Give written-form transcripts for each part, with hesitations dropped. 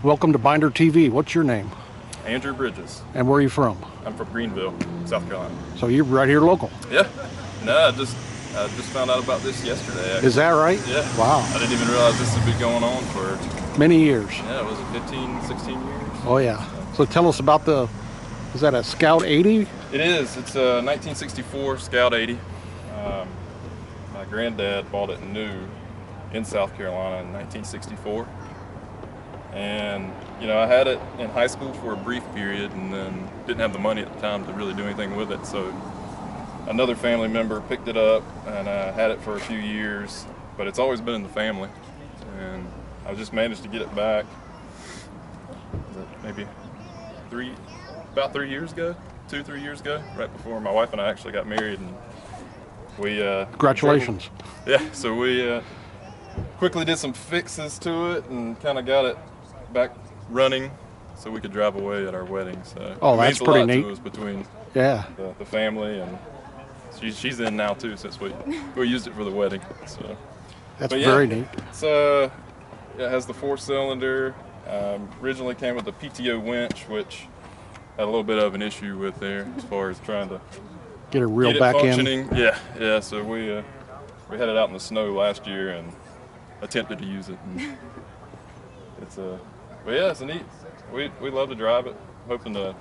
Welcome to Binder TV. What's your name? Andrew Bridges. And where are you from? I'm from Greenville, South Carolina. So you're right here local? Yeah. No, I just found out about this yesterday, actually. Is that right? Yeah. Wow. I didn't even realize this had been going on for... many years. Yeah, was it 15, 16 years? Oh, yeah. So tell us about is that a Scout 80? It is. It's a 1964 Scout 80. My granddad bought it new in South Carolina in 1964. And, you know, I had it in high school for a brief period and then didn't have the money at the time to really do anything with it. So another family member picked it up and I had it for a few years, but it's always been in the family. And I just managed to get it back maybe about 3 years ago, 2-3 years ago, right before my wife and I actually got married. And we congratulations. So we quickly did some fixes to it and kind of got it back running so we could drive away at our wedding. So oh, that's pretty neat. To us between the family, and she's in now too since we used it for the wedding. So that's very neat. So it has the 4-cylinder. Originally came with a PTO winch, which had a little bit of an issue with there as far as trying to get it reeled back functioning. Yeah. So we had it out in the snow last year and attempted to use it. And it's a neat. We love to drive it. Hoping to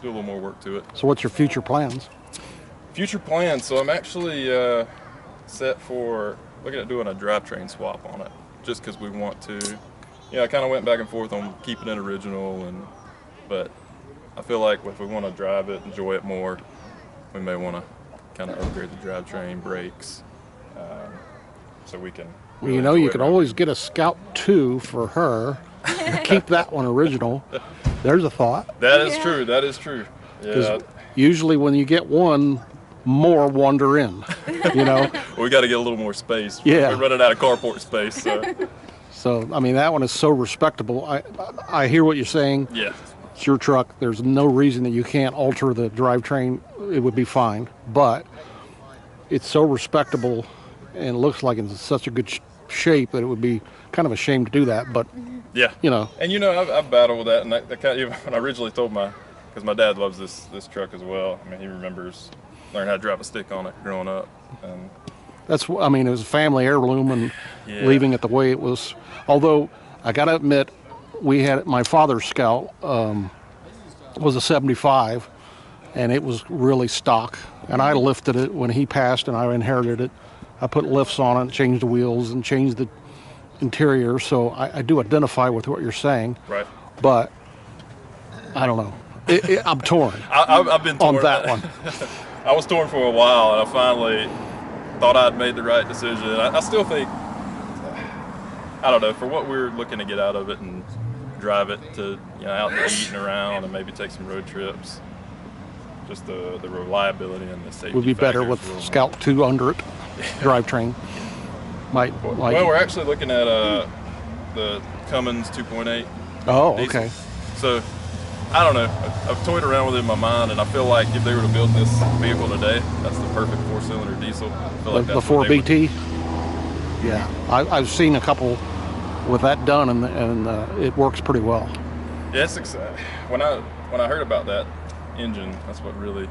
do a little more work to it. So what's your future plans? Future plans. So I'm actually set for looking at doing a drivetrain swap on it, just because we want to. I kind of went back and forth on keeping it original, but I feel like if we want to drive it, enjoy it more, we may want to kind of upgrade the drivetrain, brakes, so we can. Well, you know, you could always get a Scout 2 for her. Keep that one original. There's a thought. That is true. That is true. Yeah. Usually when you get one, more wander in. You know. Well, we got to get a little more space. Yeah. We're running out of carport space. So I mean, that one is so respectable. I hear what you're saying. Yeah. It's your truck. There's no reason that you can't alter the drivetrain. It would be fine. But it's so respectable and looks like it's in such a good shape that it would be kind of a shame to do that. But yeah, you know. And I've battled with that. And when I originally told because my dad loves this truck as well. I mean, he remembers learning how to drive a stick on it growing up. And it was a family heirloom, and leaving it the way it was. Although I got to admit, my father's Scout was a 75, and it was really stock. And I lifted it when he passed, and I inherited it. I put lifts on it, changed the wheels, and changed the interior. So I do identify with what you're saying. Right. But I don't know. I'm torn. I've been torn on that one. I was torn for a while, and I finally thought I'd made the right decision. I still think, I don't know, for what we're looking to get out of it and drive it to out and eating around and maybe take some road trips, just the reliability and the safety would be better with Scout 2 under it. Drivetrain might. Well, we're actually looking at the Cummins 2.8. Oh, diesel. Okay. So I don't know. I've toyed around with it in my mind, and I feel like if they were to build this vehicle today, that's the perfect 4-cylinder diesel. I feel like the 4BT. Yeah, I've seen a couple with that done, and it works pretty well. Yeah, it's exciting. When I heard about that engine, that's what really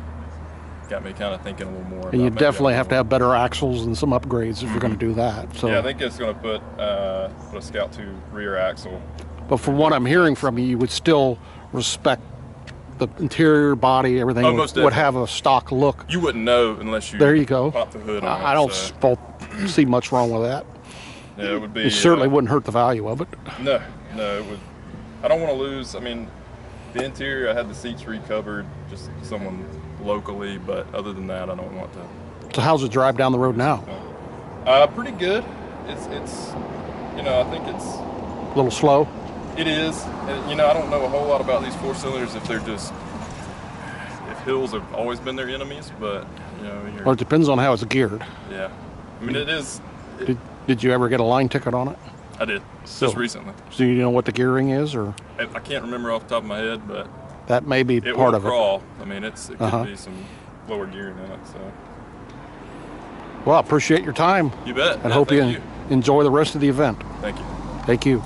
got me kind of thinking a little more. And you definitely have to have better axles and some upgrades if you're going to do that. So yeah, I think it's going to put a Scout 2 rear axle. But from what I'm hearing from you, you would still respect the interior, body, everything would have a stock look. You wouldn't know unless you pop the hood on it. I don't see much wrong with that. Yeah, it would be. It certainly wouldn't hurt the value of it. No, it would. I don't want to lose. I mean, the interior, I had the seats recovered, just someone locally, but other than that, I don't want to. So how's it drive down the road now? Pretty good. It's I think it's a little slow. It is. And, I don't know a whole lot about these 4-cylinders if hills have always been their enemies, but Well, it depends on how it's geared. Yeah, I mean it is. Did you ever get a line ticket on it? I did, just recently. So you know what the gearing is, or? I can't remember off the top of my head, but that may be part of it. I mean, it could be some lower gearing in it. So. Well, I appreciate your time. You bet. And hope you enjoy the rest of the event. Thank you. Thank you.